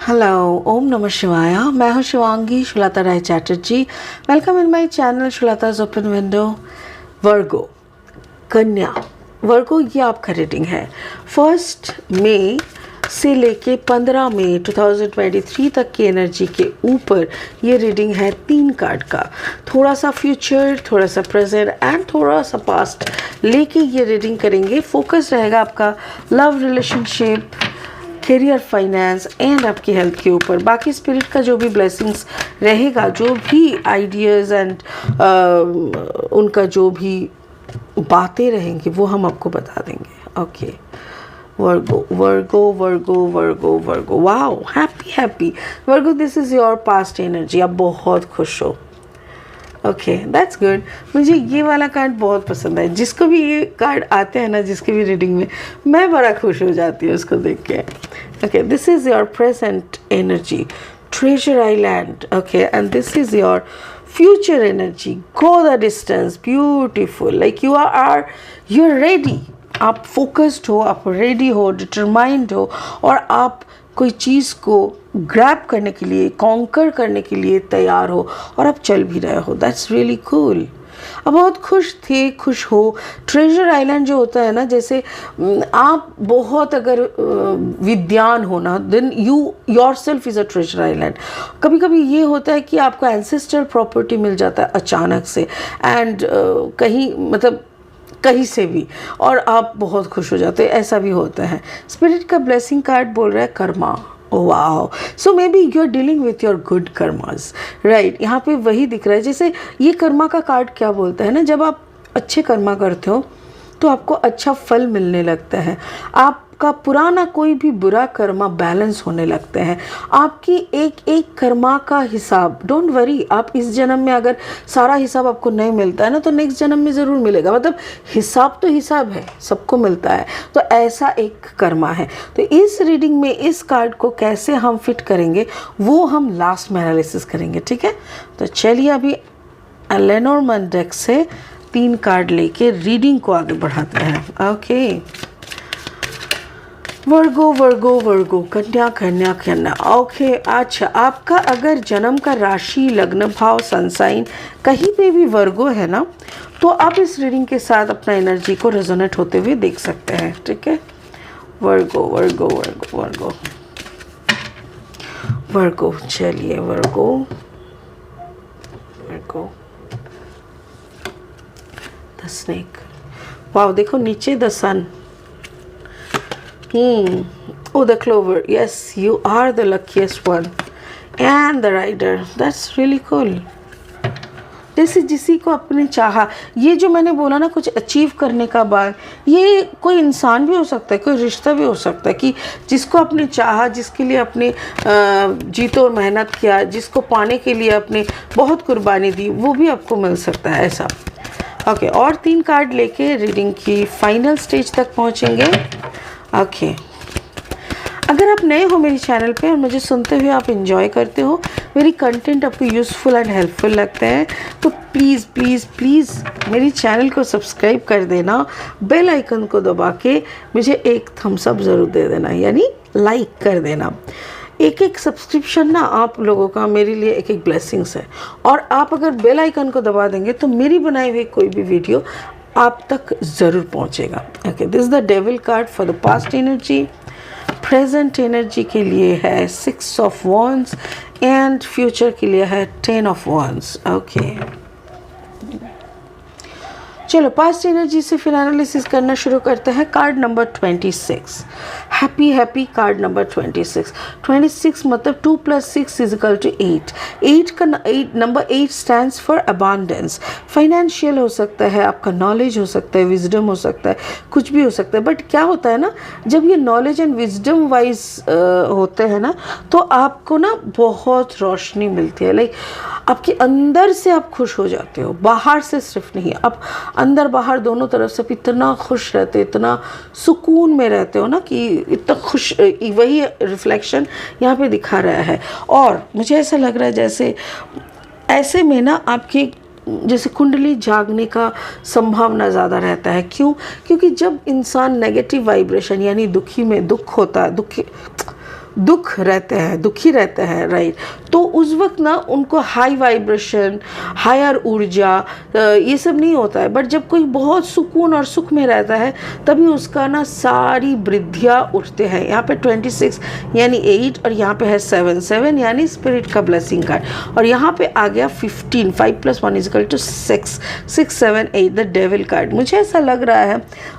Hello, ओम नमः शिवाय। मैं हूँ Shivangi Shulta Rai Chatterjee. Welcome in my channel Shulta's open window. Virgo, कन्या वर्गो, ये आपका रीडिंग है 1 मई से लेके 15 मई 2023 तक की एनर्जी के ऊपर। ये रीडिंग है 3 कार्ड का, थोड़ा सा फ्यूचर, थोड़ा सा प्रेजेंट एंड थोड़ा सा पास्ट लेके ये रीडिंग करेंगे। फोकस रहेगा आपका love, relationship, career, finance and आपकी हेल्थ के ऊपर। बाकी स्पिरिट का जो भी ब्लेसिंग्स रहेगा, जो भी आइडियाज़ एंड उनका जो भी बातें रहेंगी वो हम आपको बता देंगे। Okay, Virgo Virgo Virgo Virgo Virgo, wow, happy Virgo, this is your past energy. आप बहुत खुश हो। Okay, that's good. मुझे ये वाला कार्ड बहुत पसंद है। जिसको भी ये कार्ड आते हैं ना, जिसकी भी रीडिंग में, मैं बड़ा खुश हो जाती हूँ उसको देख के। Okay, this is your present energy, treasure island. Okay, and this is your future energy, go the distance, beautiful, like you are ready. आप फोकस्ड हो, आप रेडी हो, डिटरमाइंड हो, और आप कोई चीज़ को ग्रैब करने के लिए, कॉन्कर करने के लिए तैयार हो, और आप चल भी रहे हो। That's really cool. अब बहुत खुश थे, खुश हो। ट्रेजर आइलैंड जो होता है ना, जैसे आप बहुत अगर विद्वान हो ना, then you yourself is a treasure island. कभी कभी ये होता है कि आपको एंसेस्ट्रल प्रॉपर्टी मिल जाता है अचानक से, एंड कहीं मतलब कहीं से भी, और आप बहुत खुश हो जाते हैं। ऐसा भी होता है। स्पिरिट का ब्लेसिंग कार्ड बोल रहा है कर्मा। Wow, so may B you are dealing with your good karmas, right. यहाँ पे वही दिख रहा है। जैसे ये कर्मा का कार्ड क्या बोलता है ना, जब आप अच्छे कर्मा करते हो तो आपको अच्छा फल मिलने लगता है। आपका पुराना कोई भी बुरा कर्मा बैलेंस होने लगते हैं। आपकी एक एक कर्मा का हिसाब, डोंट वरी, आप इस जन्म में अगर सारा हिसाब आपको नहीं मिलता है ना, तो नेक्स्ट जन्म में ज़रूर मिलेगा। मतलब हिसाब तो हिसाब है, सबको मिलता है। तो ऐसा एक कर्मा है। तो इस रीडिंग में इस कार्ड को कैसे हम फिट करेंगे वो हम लास्ट में एनालिसिस करेंगे, ठीक है। तो चलिए अभी लेनोर्मैंड डेक से 3 कार्ड लेके रीडिंग को आगे बढ़ाते हैं। ओके, वर्गो वर्गो वर्गो, कन्या कन्या कन्या। ओके, अच्छा, आपका अगर जन्म का राशि, लग्न भाव, सनसाइन कहीं पे भी वर्गो है ना, तो आप इस रीडिंग के साथ अपना एनर्जी को रेजोनेट होते हुए देख सकते हैं, ठीक है। वर्गो वर्गो वर्गो वर्गो वर्गो, चलिए Virgo Virgo, the snake. Wow, देखो नीचे the sun. Oh, the clover. Yes, you are the luckiest one. And the rider. That's really cool. जैसे जिसी को अपने चाहा, ये जो मैंने बोला ना, कुछ अचीव करने का बाद, ये कोई इंसान भी हो सकता है, कोई रिश्ता भी हो सकता है कि जिसको आपने चाहा, जिसके लिए आपने जीत और मेहनत किया, जिसको पाने के लिए आपने बहुत कुर्बानी दी, वो भी आपको मिल सकता है ऐसा। ओके, और 3 कार्ड लेके रीडिंग की फाइनल स्टेज तक पहुँचेंगे। ओके, अगर आप नए हो मेरे चैनल पे और मुझे सुनते हुए आप एंजॉय करते हो, मेरी कंटेंट आपको यूज़फुल एंड हेल्पफुल लगते हैं, तो प्लीज़ प्लीज़ प्लीज़ मेरी चैनल को सब्सक्राइब कर देना। बेल आइकन को दबा के मुझे एक थम्स अप ज़रूर दे देना, यानी लाइक कर देना। एक एक सब्सक्रिप्शन ना आप लोगों का मेरे लिए एक एक ब्लेसिंग्स है। और आप अगर बेल आइकन को दबा देंगे तो मेरी बनाई हुई कोई भी वीडियो आप तक ज़रूर पहुंचेगा। Okay, this is the devil card for the past energy. Present energy के लिए है 6 ऑफ वॉन्ड्स एंड फ्यूचर के लिए है 10 ऑफ वॉन्ड्स। ओके, चलो पास्ट एनर्जी से फिर एनालिसिस करना शुरू करते हैं। Card number 26, happy card number 26 मतलब 2 + 6 = 8। 8 number 8 stands for abundance. Financial हो सकता है, आपका नॉलेज हो सकता है, विजडम हो सकता है, कुछ भी हो सकता है। बट क्या होता है ना, जब ये नॉलेज एंड विजडम वाइज होते हैं ना, तो आपको ना बहुत रोशनी मिलती है। लाइक आपके अंदर से आप खुश हो जाते हो, बाहर से सिर्फ नहीं। आप अंदर बाहर दोनों तरफ से इतना खुश रहते, इतना सुकून में रहते हो ना, कि इतना खुश, वही रिफ्लेक्शन यहाँ पे दिखा रहा है। और मुझे ऐसा लग रहा है जैसे ऐसे में ना आपकी जैसे कुंडली जागने का संभावना ज़्यादा रहता है। क्यों? क्योंकि जब इंसान नेगेटिव वाइब्रेशन यानी दुखी में दुख होता है, दुखी रहते हैं, राइट। तो उस वक्त ना उनको हाई वाइब्रेशन, हायर ऊर्जा ये सब नहीं होता है। बट जब कोई बहुत सुकून और सुख में रहता है तभी उसका ना सारी वृद्धियाँ उठते हैं। यहाँ पे 26 यानी 8 और यहाँ पे है 7 यानी स्पिरिट का ब्लेसिंग कार्ड। और यहाँ पे आ गया 15, 5 + 1 = 6, 6, 7, 8 द डेविल कार्ड। मुझे ऐसा लग रहा है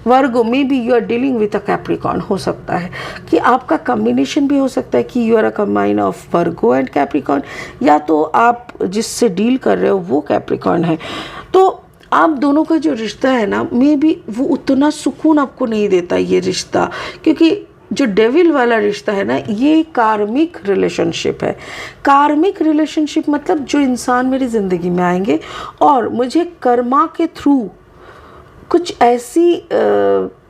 Virgo may be you are dealing with a Capricorn. हो सकता है कि आपका कॉम्बिनेशन भी हो सकता है कि you are a combine of Virgo and Capricorn, या तो आप जिससे डील कर रहे हो वो कैप्रिकॉर्न है। तो आप दोनों का जो रिश्ता है ना, मे बी वो उतना सुकून आपको नहीं देता ये रिश्ता, क्योंकि जो डेविल वाला रिश्ता है ना ये कार्मिक रिलेशनशिप है। कार्मिक रिलेशनशिप मतलब जो इंसान मेरी ज़िंदगी में आएंगे और मुझे कर्मा के थ्रू कुछ ऐसी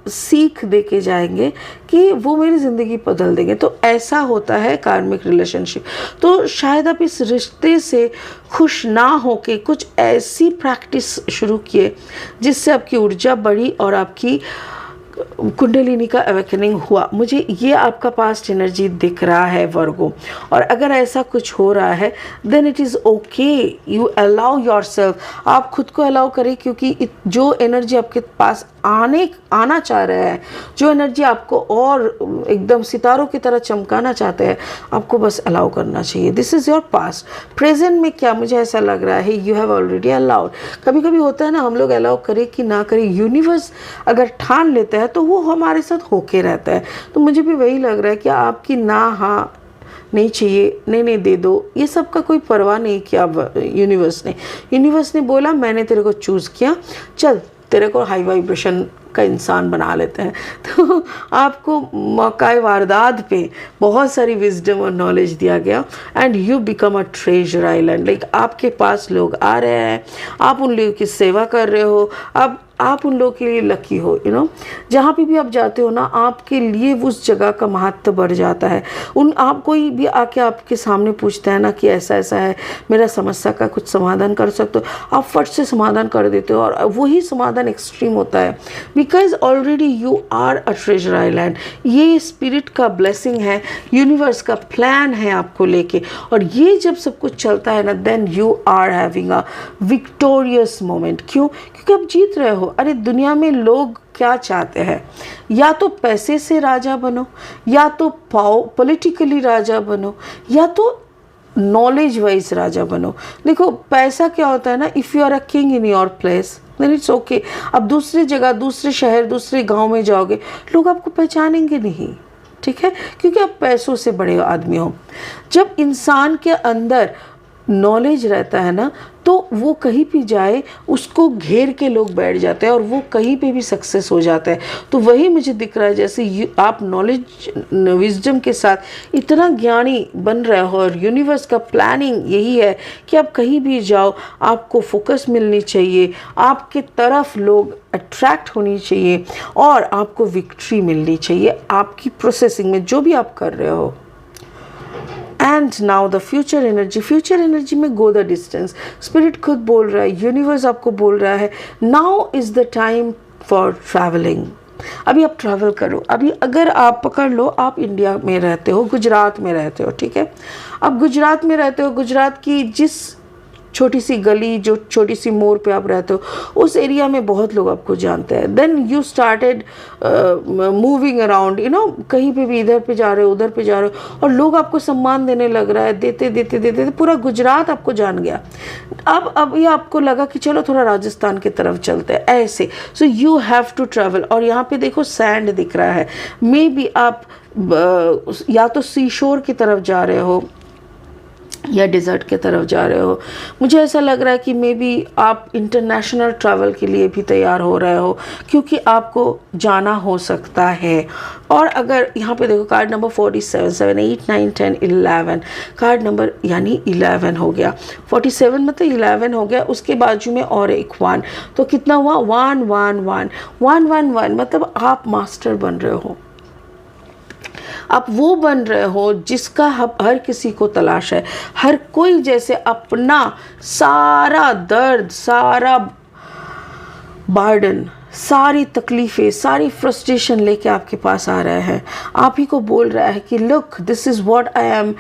सीख दे के जाएंगे कि वो मेरी ज़िंदगी बदल देंगे। तो ऐसा होता है कार्मिक रिलेशनशिप। तो शायद आप इस रिश्ते से खुश ना होके कुछ ऐसी प्रैक्टिस शुरू किए जिससे आपकी ऊर्जा बढ़ी और आपकी कुंडलिनी का अवेकनिंग हुआ। मुझे ये आपका पास्ट एनर्जी दिख रहा है वर्गो। और अगर ऐसा कुछ हो रहा है then it is okay, you allow yourself, आप खुद को अलाउ करें, क्योंकि जो एनर्जी आपके पास आना चाह रहा है, जो एनर्जी आपको और एकदम सितारों की तरह चमकाना चाहते हैं, आपको बस अलाउ करना चाहिए। This is your past. Present में क्या मुझे ऐसा लग रहा है यू हैव ऑलरेडी अलाउड। कभी कभी होता है ना, हम लोग अलाउ करें कि ना करें, यूनिवर्स अगर ठान लेता है तो वो हमारे साथ होके रहता है। तो मुझे भी वही लग रहा है कि आपकी ना हाँ नहीं चाहिए, नहीं दे दो, ये सब का कोई परवाह नहीं किया यूनिवर्स ने बोला मैंने तेरे को चूज़ किया, चल तेरे को हाई वाइब्रेशन का इंसान बना लेते हैं। तो आपको मौकाए वारदात पे बहुत सारी विजडम और नॉलेज दिया गया and you become a treasure island. Like आपके पास लोग आ रहे हैं, आप उन लोगों की सेवा कर रहे हो, आप उन लोगों के लिए लकी हो। जहाँ पे भी आप जाते हो ना, आपके लिए उस जगह का महत्व बढ़ जाता है। आप कोई भी आके आपके सामने पूछता है ना कि ऐसा ऐसा है, मेरा समस्या का कुछ समाधान कर सकते हो, आप फट से समाधान कर देते हो। और वही समाधान एक्सट्रीम होता है because already you are a treasure island. ये स्पिरिट का ब्लेसिंग है, यूनिवर्स का प्लान है आपको लेके। और ये जब सब कुछ चलता है ना, then you are having a victorious moment. क्यों? क्योंकि आप जीत रहे हो। अरे दुनिया में लोग क्या चाहते हैं, या तो पैसे से राजा बनो, या तो पॉलिटिकली राजा बनो, या तो नॉलेज वाइज राजा बनो। देखो पैसा क्या होता है ना, if you are a king in your place then it's okay. अब दूसरी जगह, दूसरे शहर, दूसरे गांव में जाओगे, लोग आपको पहचानेंगे नहीं, ठीक है, क्योंकि आप पैसों से बड़े आदमी हो। जब इंसान के अंदर नॉलेज रहता है ना, तो वो कहीं भी जाए उसको घेर के लोग बैठ जाते हैं और वो कहीं पे भी सक्सेस हो जाता है। तो वही मुझे दिख रहा है, जैसे आप नॉलेज विजडम के साथ इतना ज्ञानी बन रहे हो और यूनिवर्स का प्लानिंग यही है कि आप कहीं भी जाओ आपको फोकस मिलनी चाहिए, आपके तरफ लोग अट्रैक्ट होनी चाहिए और आपको विक्ट्री मिलनी चाहिए आपकी प्रोसेसिंग में जो भी आप कर रहे हो। And now the future energy में गो द डिस्टेंस। स्पिरिट खुद बोल रहा है, यूनिवर्स आपको बोल रहा है, now is the time for travelling. अभी आप ट्रैवल करो। अभी अगर आप पकड़ लो, आप इंडिया में रहते हो, गुजरात में रहते हो, ठीक है, अब गुजरात में रहते हो, गुजरात की जिस छोटी सी गली, जो छोटी सी मोड़ पे आप रहते हो, उस एरिया में बहुत लोग आपको जानते हैं। Then you started moving around, कहीं पे भी, इधर पे जा रहे हो, उधर पे जा रहे हो, और लोग आपको सम्मान देने लग रहा है, देते पूरा गुजरात आपको जान गया। अब ये आपको लगा कि चलो थोड़ा राजस्थान की तरफ चलते हैं, ऐसे। So you have to travel. और यहाँ पे देखो सैंड दिख रहा है, मे बी आप या तो सी शोर की तरफ जा रहे हो या डिज़र्ट की तरफ जा रहे हो। मुझे ऐसा लग रहा है कि मे बी आप इंटरनेशनल ट्रैवल के लिए भी तैयार हो रहे हो, क्योंकि आपको जाना हो सकता है। और अगर यहाँ पे देखो कार्ड नंबर 47, 7, 8, 9, 10, 11, कार्ड नंबर यानी 11 हो गया। 47 मतलब 11 हो गया, उसके बाजू में और एक 1, तो कितना हुआ? 1 1 1 1 1 1, मतलब आप मास्टर बन रहे हो। आप वो बन रहे हो जिसका हर किसी को तलाश है। हर कोई जैसे अपना सारा दर्द, सारा बर्डन सारी तकलीफ़ें, सारी फ्रस्ट्रेशन लेके आपके पास आ रहा है, आप ही को बोल रहा है कि look this is what I am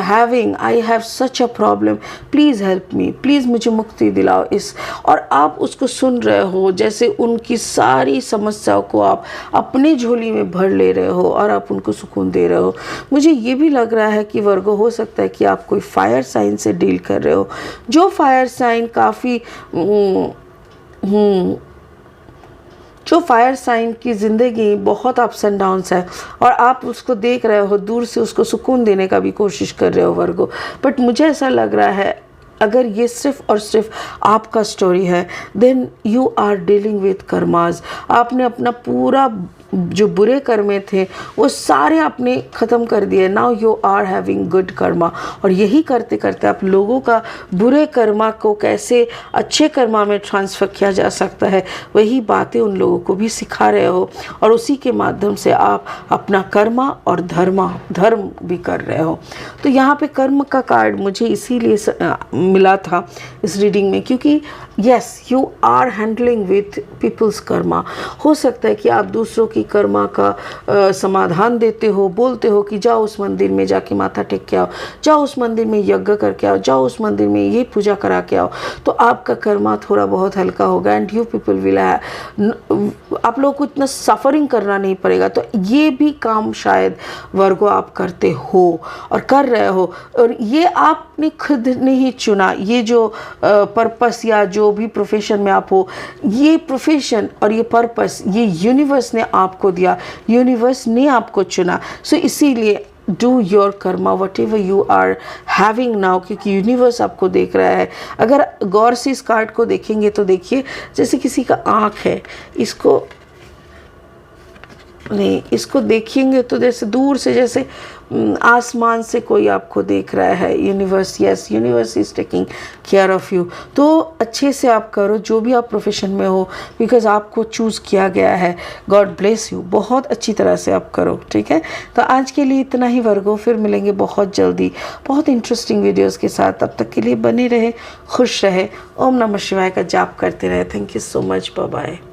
having, I have such a problem, please help me, please मुझे मुक्ति दिलाओ इस। और आप उसको सुन रहे हो, जैसे उनकी सारी समस्याओं को आप अपनी झोली में भर ले रहे हो और आप उनको सुकून दे रहे हो। मुझे ये भी लग रहा है कि वर्गो हो सकता है कि आप कोई फायर साइन से डील कर रहे हो, जो फायर साइन काफ़ी जो फायर साइन की ज़िंदगी बहुत अप्स एंड डाउन्स है और आप उसको देख रहे हो, दूर से उसको सुकून देने का भी कोशिश कर रहे हो वर्गो। बट मुझे ऐसा लग रहा है अगर ये सिर्फ और सिर्फ आपका स्टोरी है, then you are dealing with karmas. आपने अपना पूरा जो बुरे कर्मे थे वो सारे आपने ख़त्म कर दिए। Now you are having good karma. और यही करते करते आप लोगों का बुरे कर्मा को कैसे अच्छे कर्मा में ट्रांसफ़र किया जा सकता है, वही बातें उन लोगों को भी सिखा रहे हो और उसी के माध्यम से आप अपना कर्मा और धर्म भी कर रहे हो। तो यहाँ पे कर्म का कार्ड मुझे इसीलिए मिला था इस रीडिंग में, क्योंकि yes you are handling with people's karma. हो सकता है कि आप दूसरों की कर्मा का समाधान देते हो, बोलते हो कि जाओ उस मंदिर में जाके माथा टेक के आओ, जाओ उस मंदिर में यज्ञ करके आओ, जाओ उस मंदिर में ये पूजा करा के आओ, तो आपका कर्मा थोड़ा बहुत हल्का होगा एंड यू पीपल विल आप लोगों को इतना सफरिंग करना नहीं पड़ेगा। तो ये भी काम शायद वर्गो आप करते हो और कर रहे हो, और ये आपने खुद नहीं चुना। ये जो पर्पस या जो भी प्रोफेशन में आप हो, ये प्रोफेशन और ये पर्पस ये यूनिवर्स ने आपको दिया, यूनिवर्स ने आपको चुना। सो इसीलिए do your karma whatever you are having now, क्योंकि यूनिवर्स आपको देख रहा है। अगर गौर से इस कार्ड को देखेंगे तो देखिए जैसे किसी का आँख है, इसको देखेंगे तो जैसे दूर से जैसे आसमान से कोई आपको देख रहा है। Universe, yes universe is taking care of you. तो अच्छे से आप करो जो भी आप प्रोफेशन में हो, बिकॉज़ आपको चूज़ किया गया है। गॉड ब्लेस यू, बहुत अच्छी तरह से आप करो, ठीक है। तो आज के लिए इतना ही वर्गो, फिर मिलेंगे बहुत जल्दी बहुत इंटरेस्टिंग वीडियोज़ के साथ। तब तक के लिए बने रहे, खुश रहे, ओम नमः शिवाय का जाप करते रहे। Thank you so much, bye bye.